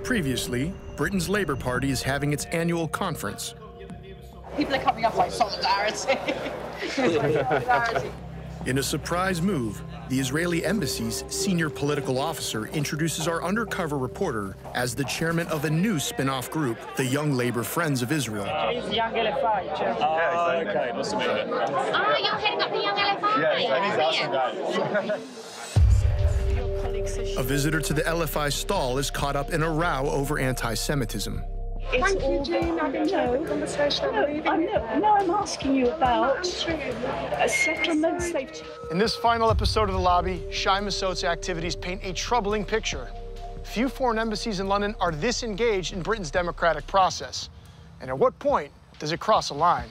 Previously, Britain's Labour Party is having its annual conference. People are coming up like solidarity. Solidarity. In a surprise move, the Israeli embassy's senior political officer introduces our undercover reporter as the chairman of a new spin-off group, the Young Labour Friends of Israel. He's Young LFI, chairman. Okay, nice to meet you. Oh, you're heading up the Young LFI? Yes, he's awesome guy. A visitor to the LFI stall is caught up in a row over anti-Semitism. Thank you, Jean. I didn't know the conversation. I'm asking you about settlement safety. In this final episode of The Lobby, Shai Massoud's activities paint a troubling picture. Few foreign embassies in London are this engaged in Britain's democratic process. And at what point does it cross a line?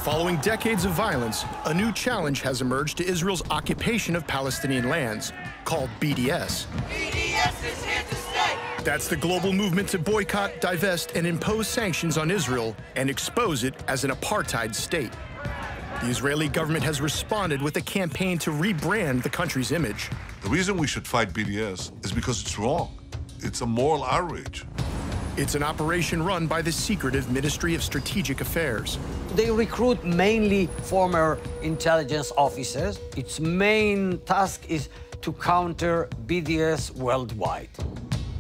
Following decades of violence, a new challenge has emerged to Israel's occupation of Palestinian lands, called BDS. BDS is here to stay. That's the global movement to boycott, divest, and impose sanctions on Israel and expose it as an apartheid state. The Israeli government has responded with a campaign to rebrand the country's image. The reason we should fight BDS is because it's wrong. It's a moral outrage. It's an operation run by the secretive Ministry of Strategic Affairs. They recruit mainly former intelligence officers. Its main task is to counter BDS worldwide.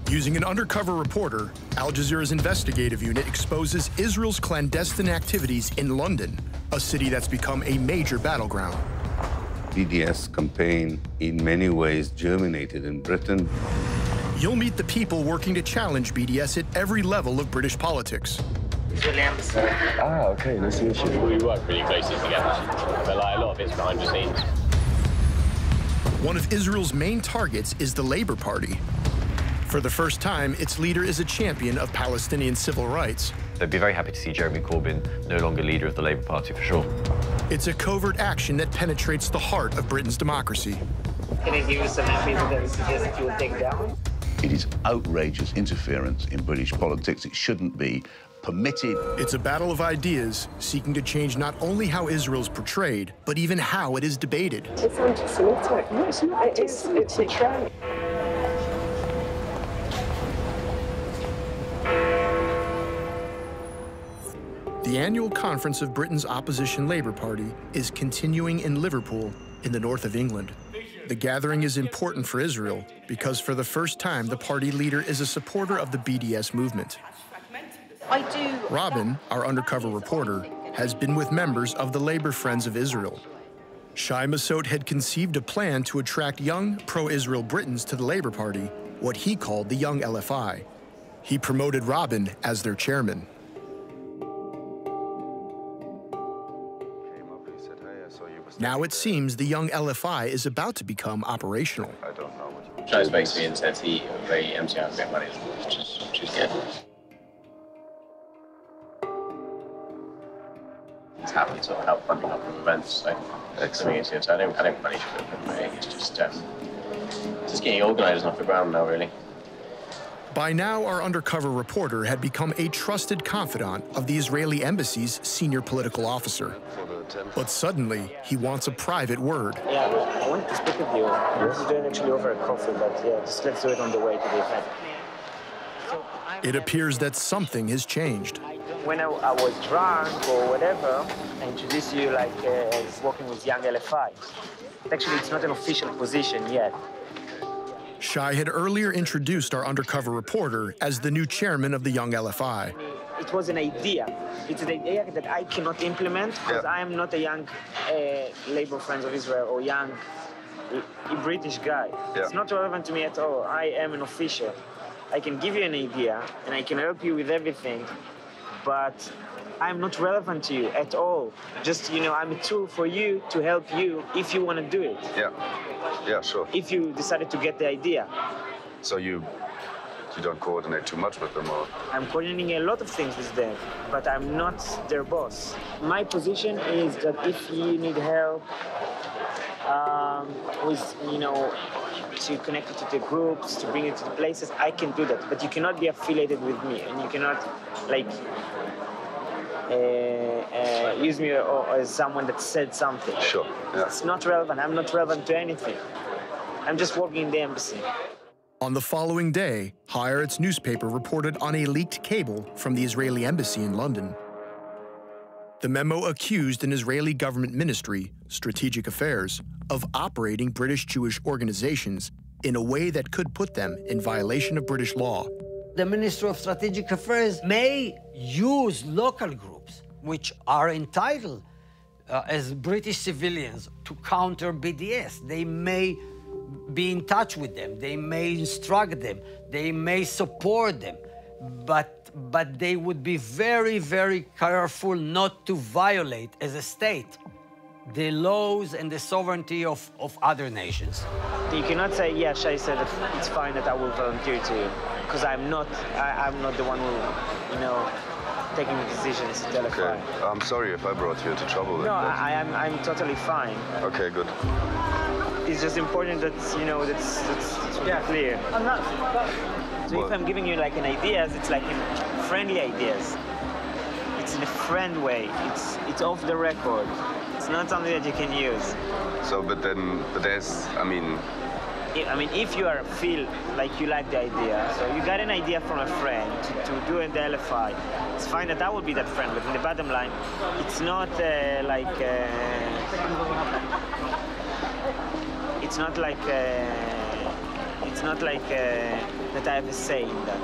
Using an undercover reporter, Al Jazeera's investigative unit exposes Israel's clandestine activities in London, a city that's become a major battleground. BDS campaign in many ways germinated in Britain. You'll meet the people working to challenge BDS at every level of British politics. Ah, okay, nice to meet you. We work really closely together, but like, a lot of it's behind the scenes. One of Israel's main targets is the Labour Party. For the first time, its leader is a champion of Palestinian civil rights. They'd be very happy to see Jeremy Corbyn no longer leader of the Labour Party, for sure. It's a covert action that penetrates the heart of Britain's democracy. Can I give you some evidence that you suggest that you will take down? It is outrageous interference in British politics. It shouldn't be permitted. It's a battle of ideas seeking to change not only how Israel's portrayed, but even how it is debated. It's anti-Semitic. No, it's not. It's a trend. The annual conference of Britain's opposition Labour Party is continuing in Liverpool, in the north of England. The gathering is important for Israel because for the first time, the party leader is a supporter of the BDS movement. Robin, our undercover reporter, has been with members of the Labour Friends of Israel. Shai Massoud had conceived a plan to attract young pro-Israel Britons to the Labour Party, what he called the Young LFI. He promoted Robin as their chairman. Now it seems the Young LFI is about to become operational. I don't know what Shai's basically and says he will pay MCI a bit of money, which is good. He's happy to sort of help funding up from events, so excellent. So I don't punish him, it's just getting organised off the ground now, really. By now, our undercover reporter had become a trusted confidant of the Israeli embassy's senior political officer. But suddenly, he wants a private word. Yeah, I want to speak with you. This is doing actually over a coffee, but yeah, just let's do it on the way to the event. It appears that something has changed. When I was drunk or whatever, I introduced you like as working with Young LFI. But actually, it's not an official position yet. Shai had earlier introduced our undercover reporter as the new chairman of the Young LFI. It was an idea. It's an idea that I cannot implement because I am not a young Labour Friends of Israel or young British guy. It's not relevant to me at all. I am an official. I can give you an idea and I can help you with everything, but I'm not relevant to you at all. Just, you know, I'm a tool for you to help you if you want to do it. Yeah, sure. If you decided to get the idea. So you don't coordinate too much with them, or? I'm coordinating a lot of things with them, but I'm not their boss. My position is that if you need help with, you know, to connect it to the groups, to bring it to the places, I can do that. But you cannot be affiliated with me, and you cannot, like, use me as someone that said something. Sure. Yeah. It's not relevant. I'm not relevant to anything. I'm just working in the embassy. On the following day, Haaretz newspaper reported on a leaked cable from the Israeli embassy in London. The memo accused an Israeli government ministry, Strategic Affairs, of operating British Jewish organizations in a way that could put them in violation of British law. The Ministry of Strategic Affairs may use local groups, which are entitled as British civilians to counter BDS. They may be in touch with them, they may instruct them, they may support them, but they would be very, very careful not to violate, as a state, the laws and the sovereignty of other nations. You cannot say, yeah, Shai said that it's fine that I will volunteer to you, because I'm not the one who, you know, taking the decisions to tell a Okay, I'm sorry if I brought you into trouble. No, I'm totally fine. Okay, good. It's just important that, you know, that's clear. So if I'm giving you like an ideas, it's like in friendly ideas. It's in a friend way. It's off the record. It's not something that you can use. So, but there's, I mean, if you feel like you like the idea, so you got an idea from a friend to do the LFI, it's fine that I will be that friend, but in the bottom line, it's not that I have a say in that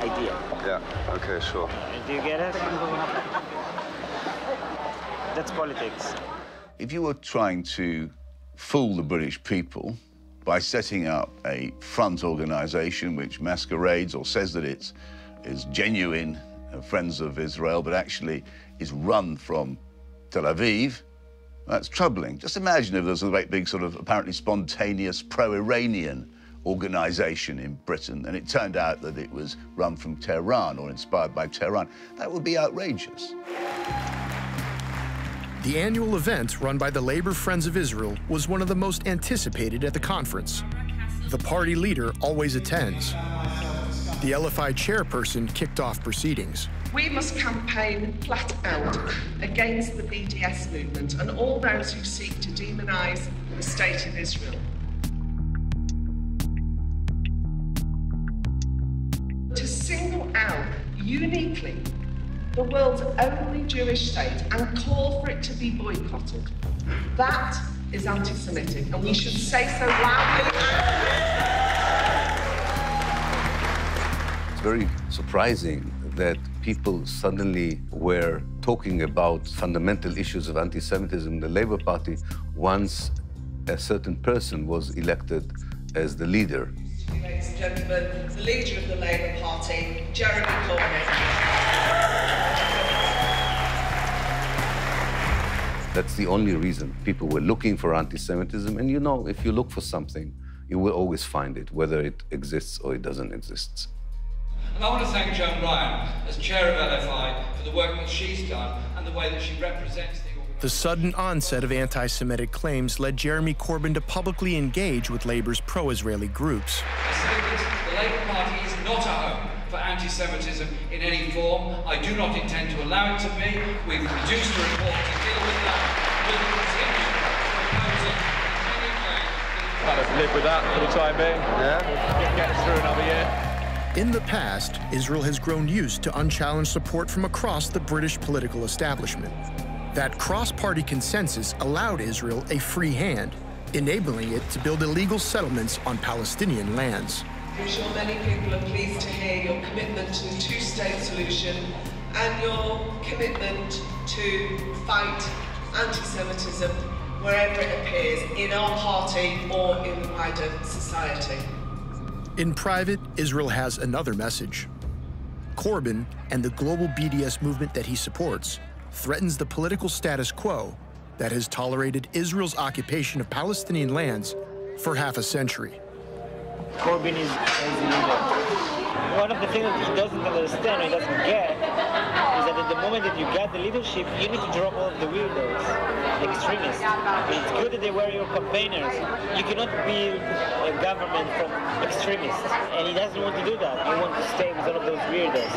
idea. Yeah, okay, sure. Do you get it? That's politics. If you were trying to fool the British people by setting up a front organisation which masquerades or says that it's genuine Friends of Israel, but actually is run from Tel Aviv, that's troubling. Just imagine if there was a great big sort of apparently spontaneous pro-Iranian organisation in Britain and it turned out that it was run from Tehran or inspired by Tehran. That would be outrageous. The annual event run by the Labor Friends of Israel was one of the most anticipated at the conference. The party leader always attends. The LFI chairperson kicked off proceedings. We must campaign flat out against the BDS movement and all those who seek to demonise the State of Israel. To single out uniquely the world's only Jewish state and call for it to be boycotted, that is anti-Semitic, and we should say so loudly. It's very surprising that people suddenly were talking about fundamental issues of anti-Semitism in the Labour Party once a certain person was elected as the leader. Ladies and gentlemen, the leader of the Labour Party, Jeremy Corbyn. That's the only reason people were looking for anti-Semitism. And you know, if you look for something, you will always find it, whether it exists or it doesn't exist. And I want to thank Joan Ryan, as chair of LFI, for the work that she's done and the way that she represents the organisation. The sudden onset of anti-Semitic claims led Jeremy Corbyn to publicly engage with Labour's pro-Israeli groups. I say this, the Labour Party is not a home for anti-Semitism in any form. I do not intend to allow it to be. We've produced a report to deal with that. We'll continue proposing in any way. Kind of live with that for the time being. Yeah. Get us through another year. In the past, Israel has grown used to unchallenged support from across the British political establishment. That cross-party consensus allowed Israel a free hand, enabling it to build illegal settlements on Palestinian lands. I'm sure many people are pleased to hear your commitment to the two-state solution and your commitment to fight anti-Semitism wherever it appears, in our party or in the wider society. In private, Israel has another message. Corbyn and the global BDS movement that he supports threatens the political status quo that has tolerated Israel's occupation of Palestinian lands for half a century. Corbyn is a leader. One of the things that he doesn't understand or he doesn't get is that at the moment that you get the leadership, you need to drop all of the weirdos, the extremists. It's good that they were your campaigners. You cannot build a government from extremists, and he doesn't want to do that. He wants to stay with all of those weirdos.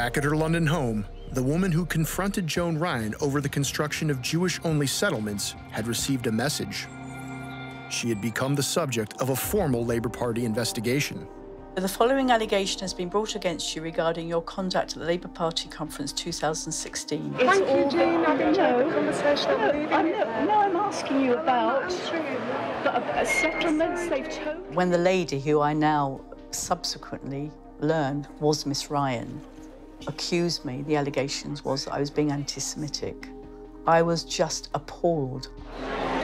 Back at her London home, the woman who confronted Joan Ryan over the construction of Jewish-only settlements had received a message. She had become the subject of a formal Labour Party investigation. The following allegation has been brought against you regarding your conduct at the Labour Party conference 2016. Thank you, Jane. I've enjoyed the conversation. I'm asking you about settlements they've told. When the lady, who I now subsequently learned was Miss Ryan, accused me, the allegations was that I was being anti-Semitic, I was just appalled.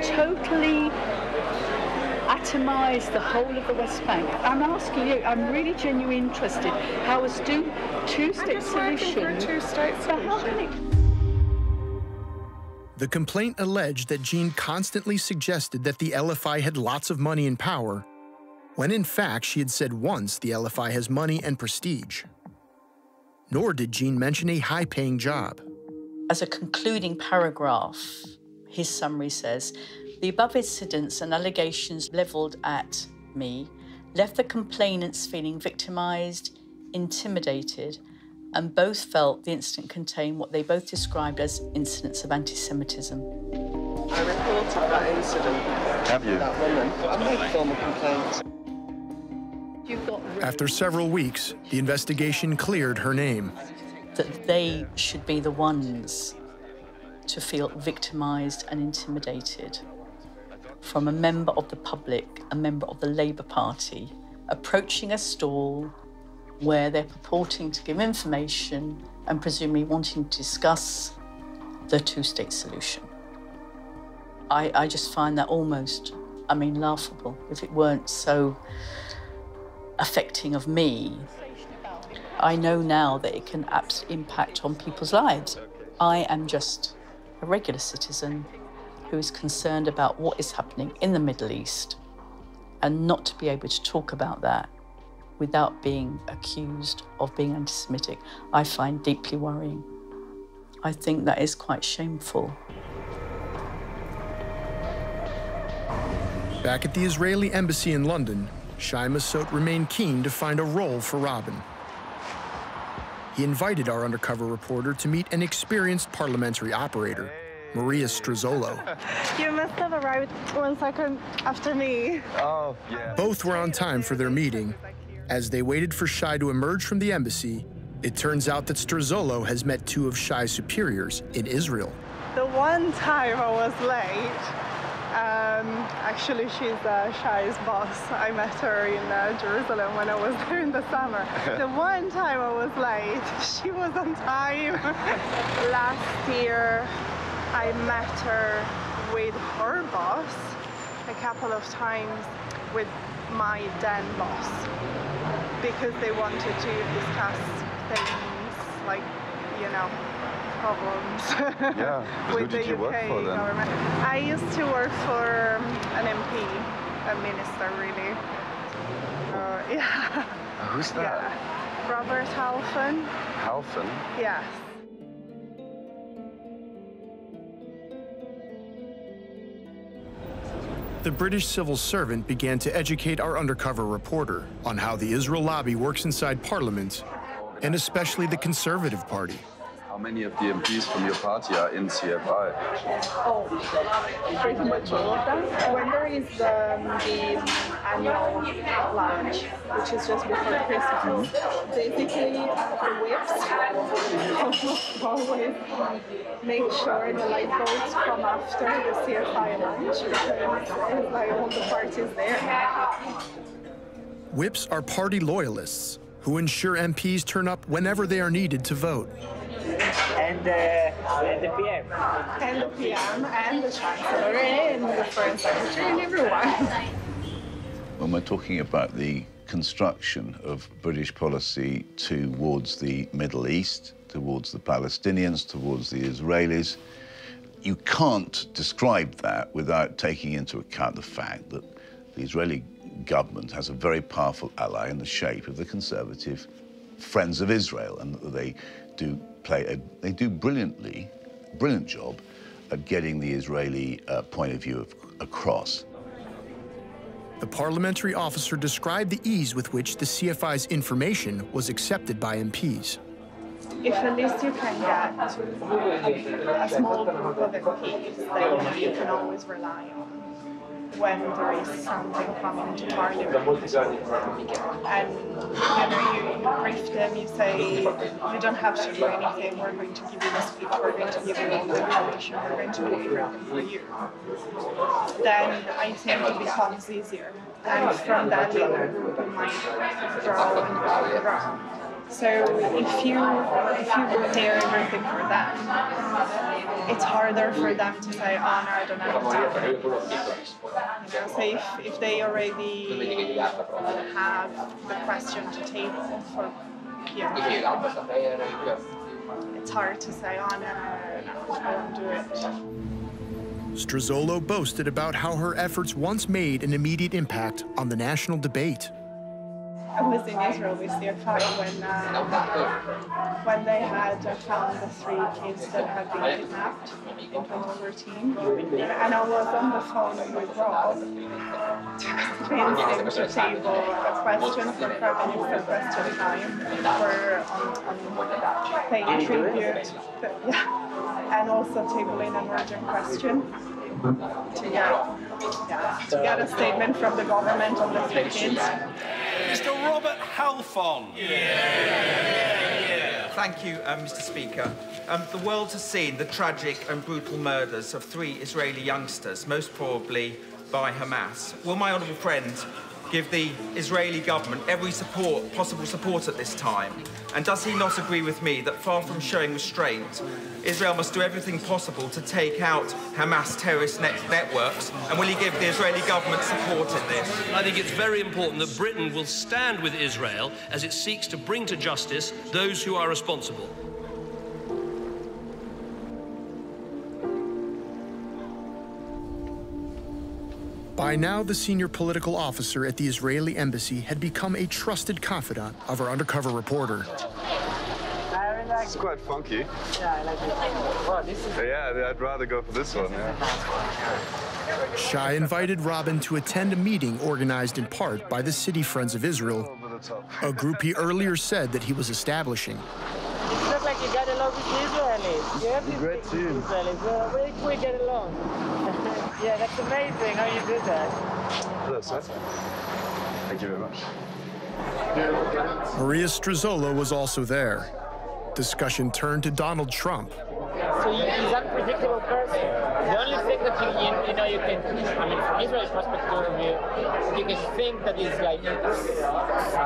Totally atomised the whole of the West Bank. I'm asking you, I'm really genuinely interested. How is two-state solution? The complaint alleged that Jean constantly suggested that the LFI had lots of money and power, when in fact she had said once the LFI has money and prestige. Nor did Jean mention a high-paying job. As a concluding paragraph, his summary says, the above incidents and allegations levelled at me left the complainants feeling victimised, intimidated, and both felt the incident contained what they both described as incidents of anti-Semitism. I reported that incident. Have you? That woman. I made formal complaints. After several weeks, the investigation cleared her name. That they should be the ones to feel victimised and intimidated from a member of the public, a member of the Labour Party, approaching a stall where they're purporting to give information and presumably wanting to discuss the two-state solution. I just find that almost, laughable. If it weren't so affecting of me, I know now that it can absolutely impact on people's lives. I am just a regular citizen who is concerned about what is happening in the Middle East, and not to be able to talk about that without being accused of being anti-Semitic, I find deeply worrying. I think that is quite shameful. Back at the Israeli embassy in London, Shai Massoud remained keen to find a role for Robin. He invited our undercover reporter to meet an experienced parliamentary operator, Maria Strazzolo. You must have arrived 1 second after me. Oh, yeah. Both were on time for their meeting. As they waited for Shai to emerge from the embassy, it turns out that Strazzolo has met two of Shai's superiors in Israel. The one time I was late, actually she's Shai's boss. I met her in Jerusalem when I was there in the summer. The one time I was late, she was on time. Last year, I met her with her boss a couple of times with my then boss because they wanted to discuss things like, problems Yeah. with the UK government. I used to work for an MP, a minister, really. Yeah. Who's that? Yeah. Robert Halfon. Halfon? Yes. The British civil servant began to educate our undercover reporter on how the Israel lobby works inside Parliament, and especially the Conservative Party. How many of the MPs from your party are in CFI? Oh, pretty much all of them. When there is the annual lunch, which is just before Christmas, basically the whips almost always make sure the light votes come after the CFI lunch because it's like all the parties there. Whips are party loyalists who ensure MPs turn up whenever they are needed to vote. And the PM. And the PM, and the Chancellor, and the Foreign Secretary, and everyone. When we're talking about the construction of British policy towards the Middle East, towards the Palestinians, towards the Israelis, you can't describe that without taking into account the fact that the Israeli government has a very powerful ally in the shape of the conservative Friends of Israel, and that they do brilliant job at getting the Israeli point of view across. The parliamentary officer described the ease with which the CFI's information was accepted by MPs. if at least you can get a small group of MPs that you can always rely on when there is something coming to Parliament. And you brief them, you say, you don't have to do anything, we're going to give you the speech, we're going to give you all the information, we're going to do everything for you. Then I think it becomes easier. And from that little group, you might grow and grow. So if you prepare everything for them, it's harder for them to say, oh no, I don't have time. So if they already have the question to table for it's hard to say, oh no, I won't do it. Struzolo boasted about how her efforts once made an immediate impact on the national debate. I was in Israel with CFI when they had found the 3 kids that had been kidnapped in 2013. And I was on the phone with Rob to convince him to table a question for Prime Minister question time for paying tribute. And also tabling an urgent question to get a statement from the government on the 3 kids. Mr. Robert Halfon. Thank you, Mr. Speaker. The world has seen the tragic and brutal murders of 3 Israeli youngsters, most probably by Hamas. Will my honourable friend give the Israeli government every possible support at this time? And does he not agree with me that far from showing restraint, Israel must do everything possible to take out Hamas terrorist networks? And will he give the Israeli government support in this? I think it's very important that Britain will stand with Israel as it seeks to bring to justice those who are responsible. By now, the senior political officer at the Israeli embassy had become a trusted confidant of our undercover reporter. It's quite funky. Yeah, I like this. Well, this is... Yeah, I'd rather go for this one, Shai invited Robin to attend a meeting organized in part by the City Friends of Israel, a group he earlier said that he was establishing. It looks like you got along with the Israelis. You have to great team. Israelis. Where can we get along? Yeah, that's amazing how you did that. Hello, sir. Thank you very much. Maria Struzolo was also there. Discussion turned to Donald Trump. So he's an unpredictable person. The only thing that you can, I mean, from Israel's perspective, you can think that he's like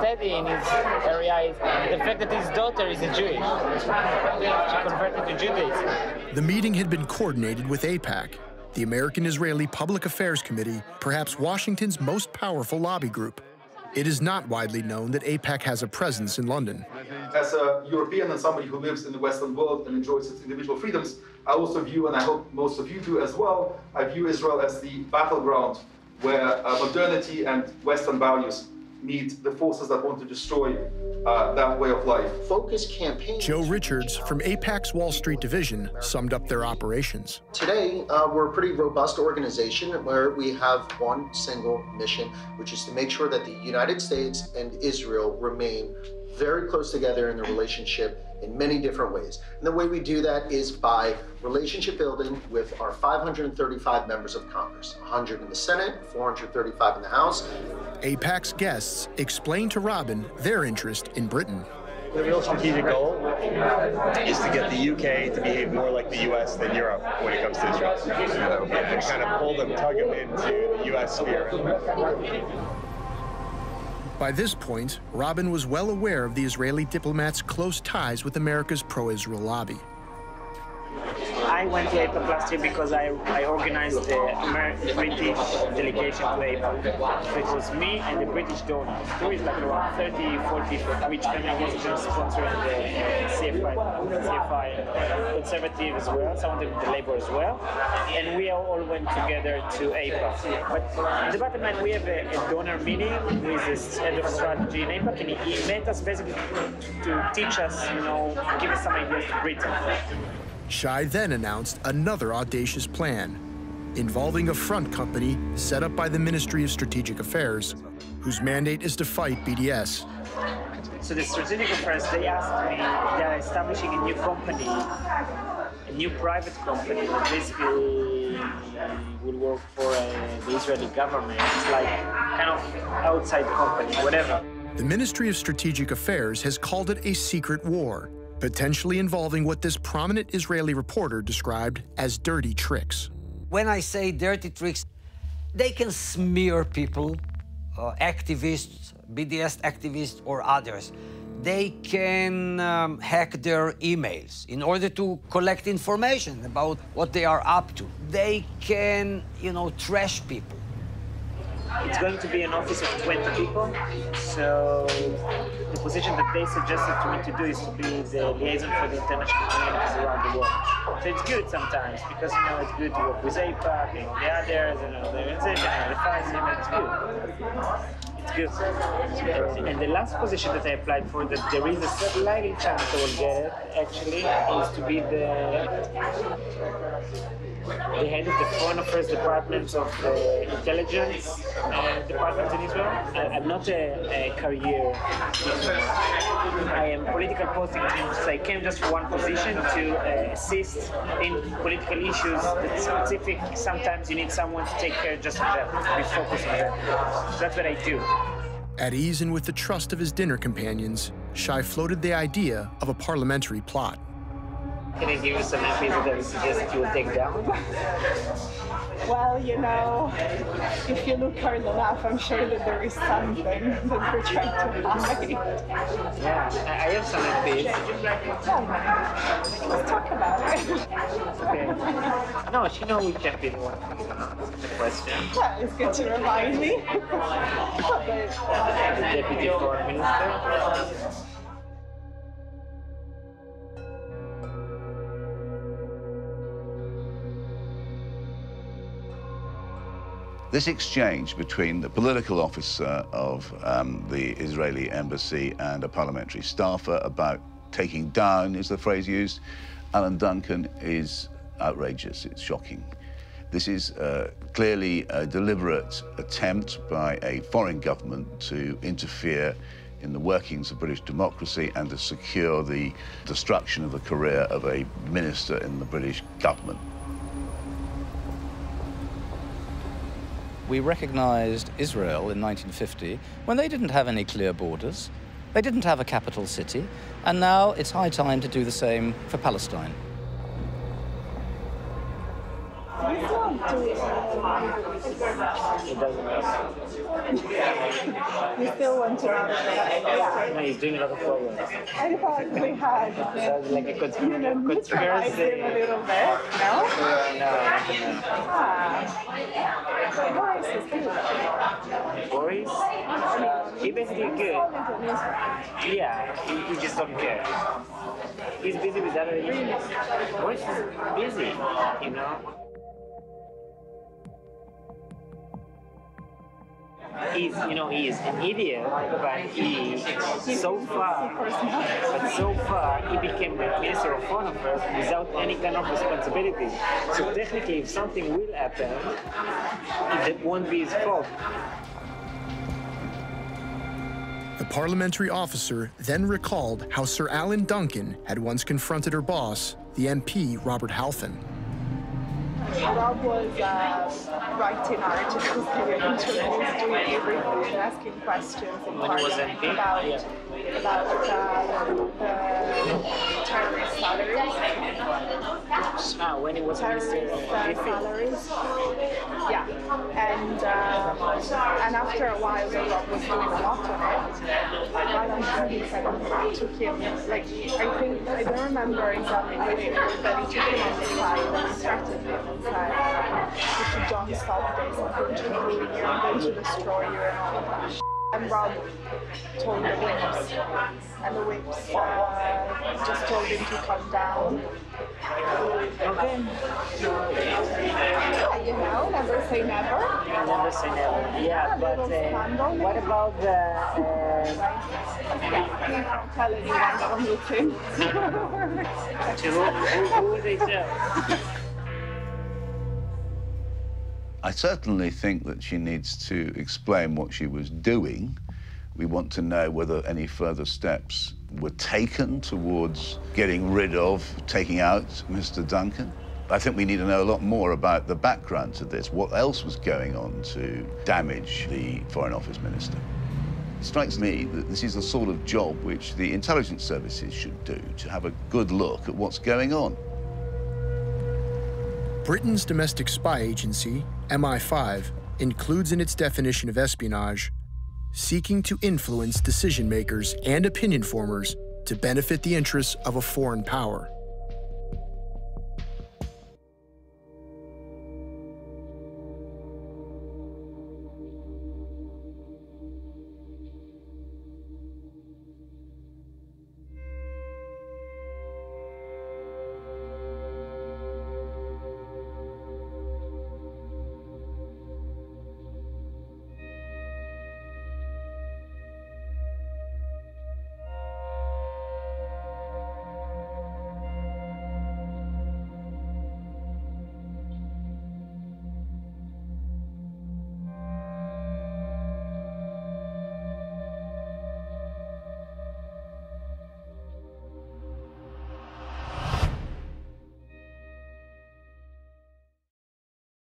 steady in his area is the fact that his daughter is a Jewish. She converted to Judaism. The meeting had been coordinated with AIPAC, the American-Israeli Public Affairs Committee, perhaps Washington's most powerful lobby group. It is not widely known that AIPAC has a presence in London. As a European and somebody who lives in the Western world and enjoys its individual freedoms, I also view, and I hope most of you do as well, I view Israel as the battleground where modernity and Western values meet the forces that want to destroy that way of life. Focus campaign. Joe Richards from AIPAC's Wall Street division summed up their operations. Today, we're a pretty robust organization where we have one single mission, which is to make sure that the United States and Israel remain very close together in the relationship in many different ways. And the way we do that is by relationship building with our 535 members of Congress, 100 in the Senate, 435 in the House. AIPAC's guests explained to Robin their interest in Britain. The real strategic goal is to get the UK to behave more like the US than Europe when it comes to Israel. And kind of pull them, tug them into the US sphere. By this point, Robin was well aware of the Israeli diplomats' close ties with America's pro-Israel lobby. I went to AIPAC last year because I organized the British delegation to AIPAC. So it was me and the British donors. There is like around 30, 40 which family was sponsoring the CFI Conservative as well, some of them the Labour as well. And we all went together to AIPAC. But the bottom line, we have a donor meeting with the head of strategy in AIPAC, and he met us basically to teach us, give us some ideas to Britain. Shai then announced another audacious plan, involving a front company set up by the Ministry of Strategic Affairs, whose mandate is to fight BDS. So the strategic affairs, they asked me, they're establishing a new company, a new private company that basically will work for the Israeli government. It's like kind of outside company, whatever. The Ministry of Strategic Affairs has called it a secret war, potentially involving what this prominent Israeli reporter described as dirty tricks. When I say dirty tricks, they can smear people, activists, BDS activists or others. They can hack their emails in order to collect information about what they are up to. They can, trash people. It's going to be an office of 20 people, so the position that they suggested to me to do is to be the liaison for the international communities around the world. So it's good sometimes, because it's good to work with AIPAC, the others, the organization, the FISM, it's good. It's good. And the last position that I applied for, that there is a slightly chance I will get it, actually, is to be the head of the Foreign Affairs Department of the Intelligence Department in Israel. I'm not a career diplomat. I am political posting, so I came just for one position to assist in political issues that's specific. Sometimes you need someone to take care just of them, to be focused on them. So that's what I do. At ease and with the trust of his dinner companions, Shai floated the idea of a parliamentary plot. Can I give you some MPs that I suggest you will take down? Well, if you look hard enough, I'm sure that there is something that we're trying to hide. Yeah, I have some MPs. Yeah, let's talk about it. Okay. No, she knows which MP wants the question. Yeah, it's good to remind me. The Deputy Foreign Minister. This exchange between the political officer of the Israeli embassy and a parliamentary staffer about taking down, is the phrase used, Alan Duncan, is outrageous. It's shocking. This is clearly a deliberate attempt by a foreign government to interfere in the workings of British democracy and to secure the destruction of the career of a minister in the British government. We recognized Israel in 1950 when they didn't have any clear borders, they didn't have a capital city, and now it's high time to do the same for Palestine. You still want to know? Yeah. No, he's doing a lot of programs. I thought we had. Sounds like a conspiracy. Neutralize him a little bit, no? No. Boris is good. Boris? He basically good. Yeah, he just don't care. He's busy with other issues. Boris is busy, He's an idiot, but so far, he became the Minister of Foreign Affairs without any kind of responsibility. So technically, if something will happen, it won't be his fault. The parliamentary officer then recalled how Sir Alan Duncan had once confronted her boss, the MP Robert Halfin. Rob was writing articles, giving interviews, doing everything, and asking questions in Parliament about the terrorist salaries. When he was terrorist salaries. Yeah, and after a while, Rob was doing a lot of it. Alan took him, I don't remember exactly what it was, but he took him on the side and instructed him and said, if you don't stop this, I'm going to ruin you, I'm going to destroy you, and all of that. And Rob told the whips, and the whips just told him to calm down. Okay. Never say never. Never say never. Yeah, but what about the... Don't tell anyone from looking. Who would they tell? I certainly think that she needs to explain what she was doing, We want to know whether any further steps were taken towards getting rid of, taking out Mr. Duncan. I think we need to know a lot more about the background to this, what else was going on to damage the Foreign Office Minister. It strikes me that this is the sort of job which the intelligence services should do, to have a good look at what's going on. Britain's domestic spy agency, MI5, includes in its definition of espionage seeking to influence decision makers and opinion formers to benefit the interests of a foreign power.